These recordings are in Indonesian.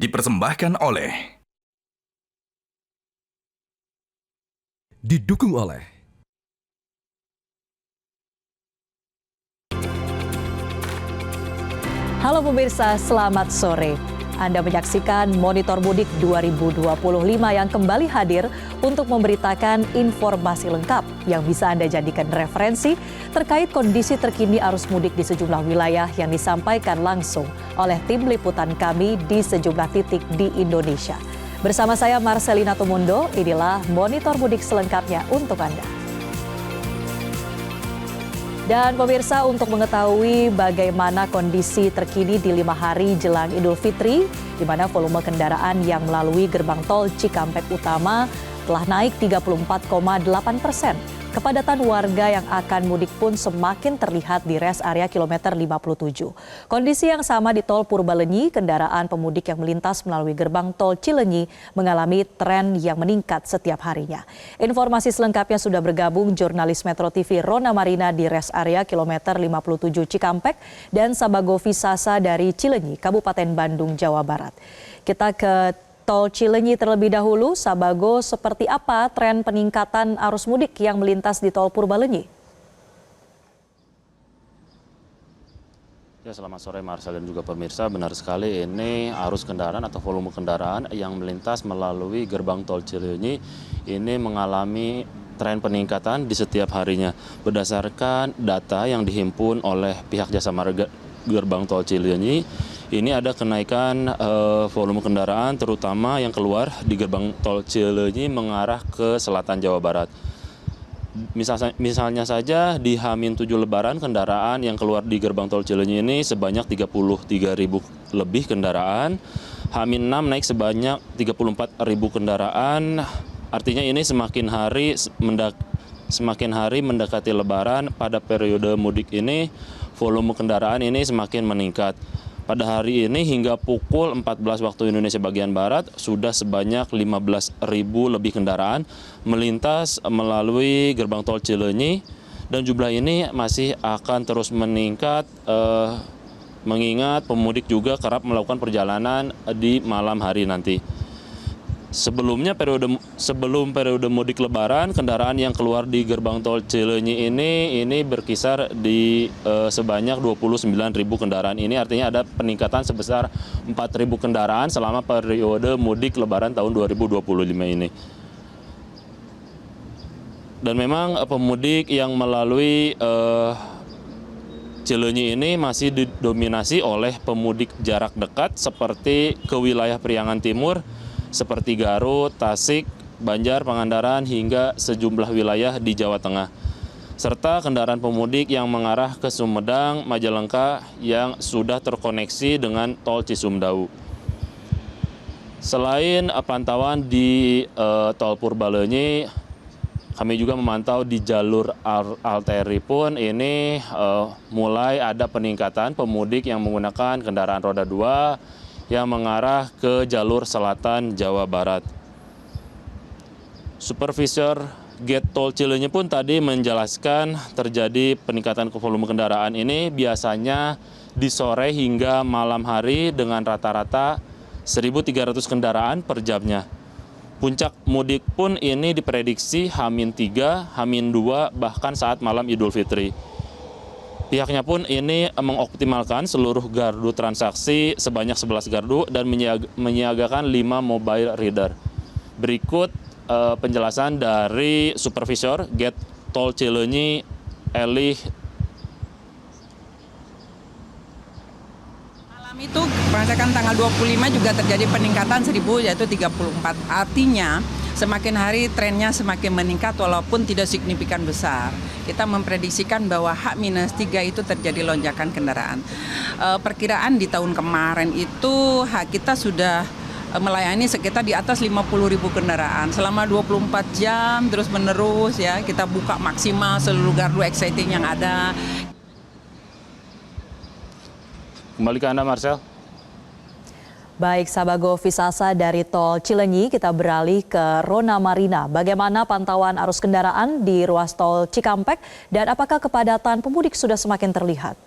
dipersembahkan oleh didukung oleh Halo pemirsa, selamat sore. Anda menyaksikan Monitor Mudik 2025 yang kembali hadir untuk memberitakan informasi lengkap yang bisa Anda jadikan referensi terkait kondisi terkini arus mudik di sejumlah wilayah yang disampaikan langsung oleh tim liputan kami di sejumlah titik di Indonesia. Bersama saya Marcelina Tumundo, inilah Monitor Mudik selengkapnya untuk Anda. Dan pemirsa, untuk mengetahui bagaimana kondisi terkini di 5 hari jelang Idul Fitri, di mana volume kendaraan yang melalui gerbang tol Cikampek Utama telah naik 34,8%. Kepadatan warga yang akan mudik pun semakin terlihat di rest area kilometer 57. Kondisi yang sama di tol Purbalenyi, kendaraan pemudik yang melintas melalui gerbang tol Cileunyi mengalami tren yang meningkat setiap harinya. Informasi selengkapnya sudah bergabung jurnalis Metro TV Rona Marina di rest area kilometer 57 Cikampek dan Sabago Visasa dari Cileunyi, Kabupaten Bandung, Jawa Barat. Kita ke Tol Cileunyi terlebih dahulu. Sabago, seperti apa tren peningkatan arus mudik yang melintas di Tol Purbalenyi? Ya, selamat sore Marcel dan juga pemirsa. Benar sekali, ini arus kendaraan atau volume kendaraan yang melintas melalui gerbang Tol Cileunyi ini mengalami tren peningkatan di setiap harinya. Berdasarkan data yang dihimpun oleh pihak Jasa Marga gerbang Tol Cileunyi, ini ada kenaikan volume kendaraan terutama yang keluar di gerbang Tol Cileunyi mengarah ke selatan Jawa Barat. Misalnya saja di H-7 Lebaran, kendaraan yang keluar di gerbang Tol Cileunyi ini sebanyak 33.000 lebih kendaraan. H-6 naik sebanyak 34.000 kendaraan. Artinya ini semakin hari mendekati Lebaran, pada periode mudik ini volume kendaraan ini semakin meningkat. Pada hari ini hingga pukul 14 waktu Indonesia bagian Barat sudah sebanyak 15.000 lebih kendaraan melintas melalui gerbang tol Cileunyi, dan jumlah ini masih akan terus meningkat mengingat pemudik juga kerap melakukan perjalanan di malam hari nanti. Sebelum periode mudik Lebaran, kendaraan yang keluar di gerbang tol Cileunyi ini berkisar di sebanyak 29.000 kendaraan. Ini artinya ada peningkatan sebesar 4.000 kendaraan selama periode mudik Lebaran tahun 2025 ini. Dan memang pemudik yang melalui Cileunyi ini masih didominasi oleh pemudik jarak dekat seperti ke wilayah Priangan Timur, seperti Garut, Tasik, Banjar, Pangandaran, hingga sejumlah wilayah di Jawa Tengah. Serta kendaraan pemudik yang mengarah ke Sumedang, Majalengka yang sudah terkoneksi dengan tol Cisumdawu. Selain pantauan di tol Purbalenyi, kami juga memantau di jalur arteri pun ini mulai ada peningkatan pemudik yang menggunakan kendaraan roda 2 yang mengarah ke jalur selatan Jawa Barat. Supervisor Gate Tol Cileunyi pun tadi menjelaskan terjadi peningkatan volume kendaraan ini biasanya di sore hingga malam hari dengan rata-rata 1.300 kendaraan per jamnya. Puncak mudik pun ini diprediksi H-3, H-2 bahkan saat malam Idul Fitri. Pihaknya pun ini mengoptimalkan seluruh gardu transaksi sebanyak 11 gardu dan menyiagakan 5 mobile reader. Berikut penjelasan dari Supervisor Gate Tol Cileunyi, Eli. Malam itu berdasarkan tanggal 25 juga terjadi peningkatan 1.000 yaitu 34. Artinya semakin hari trennya semakin meningkat walaupun tidak signifikan besar. Kita memprediksikan bahwa H-3 itu terjadi lonjakan kendaraan. Perkiraan di tahun kemarin itu kita sudah melayani sekitar di atas 50.000 kendaraan. Selama 24 jam terus menerus ya, kita buka maksimal seluruh gardu exciting yang ada. Kembali ke Anda, Marcel. Baik, Sabago Visasa dari Tol Cileunyi, kita beralih ke Rona Marina. Bagaimana pantauan arus kendaraan di ruas Tol Cikampek dan apakah kepadatan pemudik sudah semakin terlihat?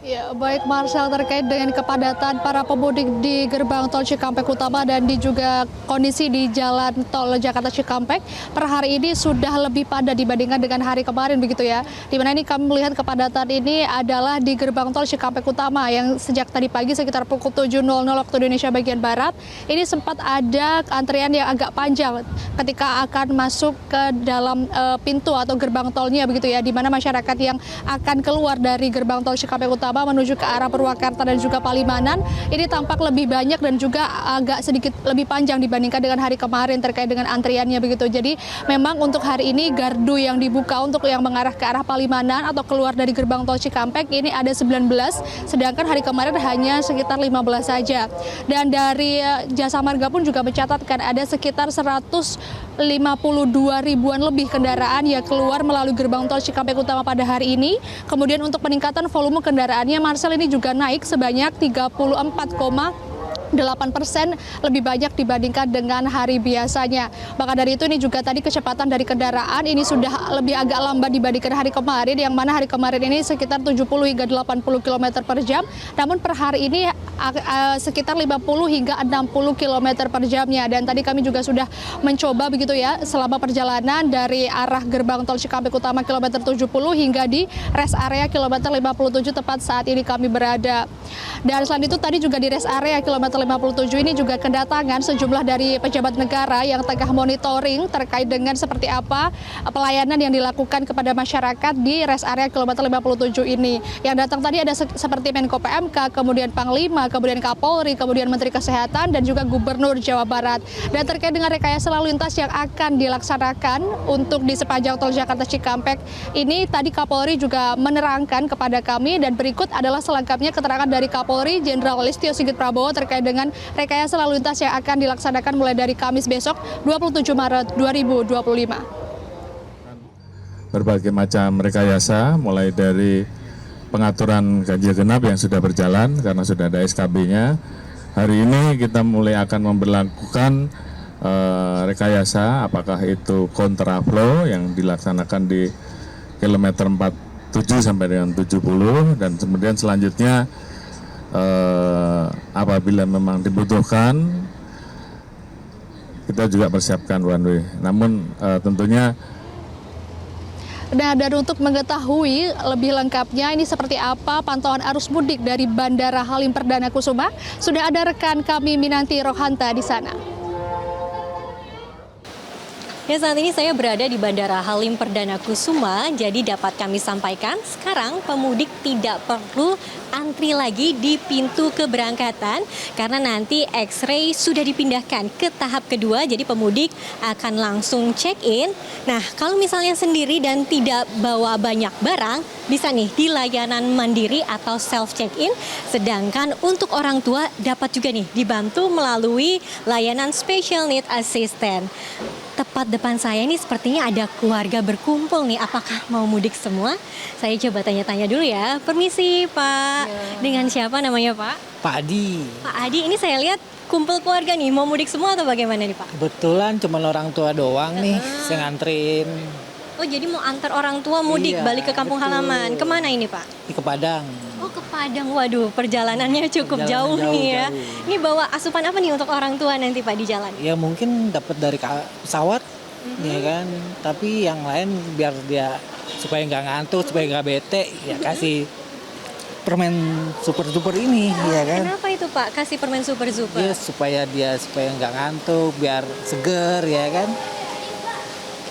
Ya, baik Marcel, terkait dengan kepadatan para pemudik di gerbang tol Cikampek Utama dan juga kondisi di jalan tol Jakarta Cikampek per hari ini sudah lebih padat dibandingkan dengan hari kemarin begitu ya. Di mana ini kami melihat kepadatan ini adalah di gerbang tol Cikampek Utama yang sejak tadi pagi sekitar pukul 7.00 waktu Indonesia bagian Barat ini sempat ada antrian yang agak panjang ketika akan masuk ke dalam pintu atau gerbang tolnya begitu ya, di mana masyarakat yang akan keluar dari gerbang tol Cikampek Utama menuju ke arah Purwakarta dan juga Palimanan ini tampak lebih banyak dan juga agak sedikit lebih panjang dibandingkan dengan hari kemarin terkait dengan antriannya begitu. Jadi memang untuk hari ini gardu yang dibuka untuk yang mengarah ke arah Palimanan atau keluar dari gerbang tol Cikampek ini ada 19, sedangkan hari kemarin hanya sekitar 15 saja. Dan dari Jasa Marga pun juga mencatatkan ada sekitar 152 ribuan lebih kendaraan yang keluar melalui gerbang tol Cikampek Utama pada hari ini. Kemudian untuk peningkatan volume kendaraannya, Marcel, ini juga naik sebanyak 34,8% lebih banyak dibandingkan dengan hari biasanya. Maka dari itu ini juga tadi kecepatan dari kendaraan ini sudah lebih agak lambat dibandingkan hari kemarin, yang mana hari kemarin ini sekitar 70 hingga 80 km per jam. Namun per hari ini sekitar 50 hingga 60 km per jamnya. Dan tadi kami juga sudah mencoba begitu ya selama perjalanan dari arah gerbang tol Cikampek Utama kilometer 70 hingga di rest area kilometer 57 tepat saat ini kami berada. Dan selain itu tadi juga di rest area kilometer 57 ini juga kedatangan sejumlah dari pejabat negara yang tengah monitoring terkait dengan seperti apa pelayanan yang dilakukan kepada masyarakat di rest area kilometer 57 ini. Yang datang tadi ada seperti Menko PMK, kemudian Panglima, kemudian Kapolri, kemudian Menteri Kesehatan dan juga Gubernur Jawa Barat. Dan terkait dengan rekayasa lalu lintas yang akan dilaksanakan untuk di sepanjang tol Jakarta Cikampek ini tadi Kapolri juga menerangkan kepada kami, dan berikut adalah selengkapnya keterangan dari Kapolri Jenderal Listio Sigit Prabowo terkait dengan rekayasa lalu lintas yang akan dilaksanakan mulai dari Kamis besok 27 Maret 2025. Berbagai macam rekayasa mulai dari pengaturan ganjil genap yang sudah berjalan karena sudah ada SKB-nya. Hari ini kita mulai akan memberlakukan rekayasa, apakah itu kontraflow yang dilaksanakan di kilometer 47 sampai dengan 70, dan kemudian selanjutnya apabila memang dibutuhkan kita juga persiapkan one way. Namun tentunya. Nah, dan untuk mengetahui lebih lengkapnya ini seperti apa pantauan arus mudik dari Bandara Halim Perdana Kusuma, sudah ada rekan kami Minanti Rohanta di sana. Ya, saat ini saya berada di Bandara Halim Perdana Kusuma, jadi dapat kami sampaikan sekarang pemudik tidak perlu antri lagi di pintu keberangkatan karena nanti X-ray sudah dipindahkan ke tahap kedua, jadi pemudik akan langsung check-in. Nah, kalau misalnya sendiri dan tidak bawa banyak barang, bisa nih di layanan mandiri atau self check-in, sedangkan untuk orang tua dapat juga nih dibantu melalui layanan Special Need Assistant. Tepat depan saya ini sepertinya ada keluarga berkumpul nih. Apakah mau mudik semua? Saya coba tanya-tanya dulu ya. Permisi Pak. Ya. Dengan siapa namanya Pak? Pak Adi. Pak Adi, ini saya lihat kumpul keluarga nih. Mau mudik semua atau bagaimana nih Pak? Kebetulan cuma orang tua doang nih. Saya nganterin. Oh, jadi mau antar orang tua mudik balik ke kampung halaman. Kemana ini Pak? Ke Padang. Oh, ke Padang. Waduh, perjalanannya cukup jauh nih ya. Jauh. Ini bawa asupan apa nih untuk orang tua nanti Pak di jalan? Ya mungkin dapat dari pesawat, ya kan. Tapi yang lain biar dia supaya nggak ngantuk, supaya nggak bete, ya kasih permen super ini, ya kan. Kenapa itu Pak? Kasih permen super? Ya supaya nggak ngantuk, biar seger, ya kan.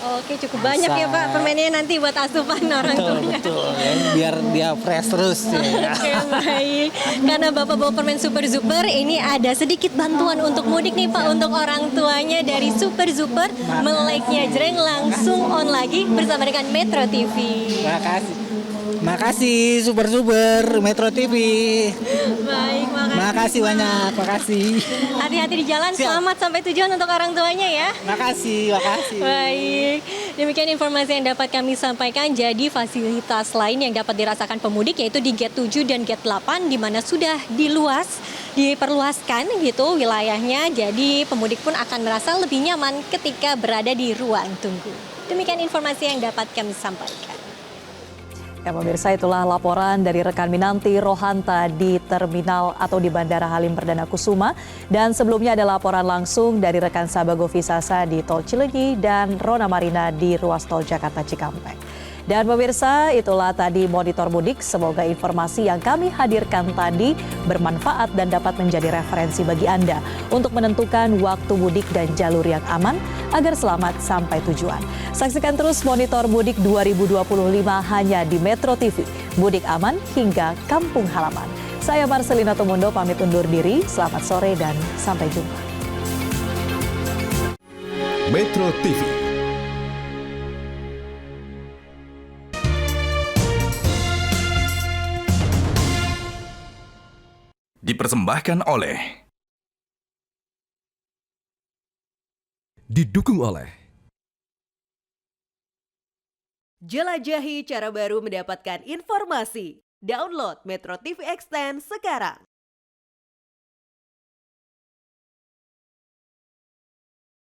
Oke, cukup banyak ya Pak permennya nanti buat asupan orang tuanya. Betul, ya, biar dia fresh terus. Ya. Oke, baik. Karena Bapak bawa permen Super Super, ini ada sedikit bantuan untuk mudik nih Pak untuk orang tuanya dari Super Super. Meleknya jreng langsung on lagi bersama dengan Metro TV. Makasih Super Metro TV. Baik, makasih banyak, makasih. Hati-hati di jalan, selamat sampai tujuan untuk orang tuanya ya. Makasih. Baik, demikian informasi yang dapat kami sampaikan. Jadi fasilitas lain yang dapat dirasakan pemudik yaitu di gate 7 dan gate 8 di mana sudah diperluaskan gitu wilayahnya. Jadi pemudik pun akan merasa lebih nyaman ketika berada di ruang tunggu. Demikian informasi yang dapat kami sampaikan. Ya pemirsa, itulah laporan dari rekan Minanti Rohanta di terminal atau di Bandara Halim Perdana Kusuma. Dan sebelumnya ada laporan langsung dari rekan Sabago Visasa di Tol Cileunyi dan Rona Marina di ruas tol Jakarta Cikampek. Dan pemirsa, itulah tadi Monitor Mudik. Semoga informasi yang kami hadirkan tadi bermanfaat dan dapat menjadi referensi bagi Anda untuk menentukan waktu mudik dan jalur yang aman agar selamat sampai tujuan. Saksikan terus Monitor Mudik 2025 hanya di Metro TV. Mudik aman hingga kampung halaman. Saya Marcelina Tomundo pamit undur diri. Selamat sore dan sampai jumpa. Metro TV. Dipersembahkan oleh, didukung oleh jelajahi cara baru mendapatkan informasi. Download Metro TV Extend sekarang.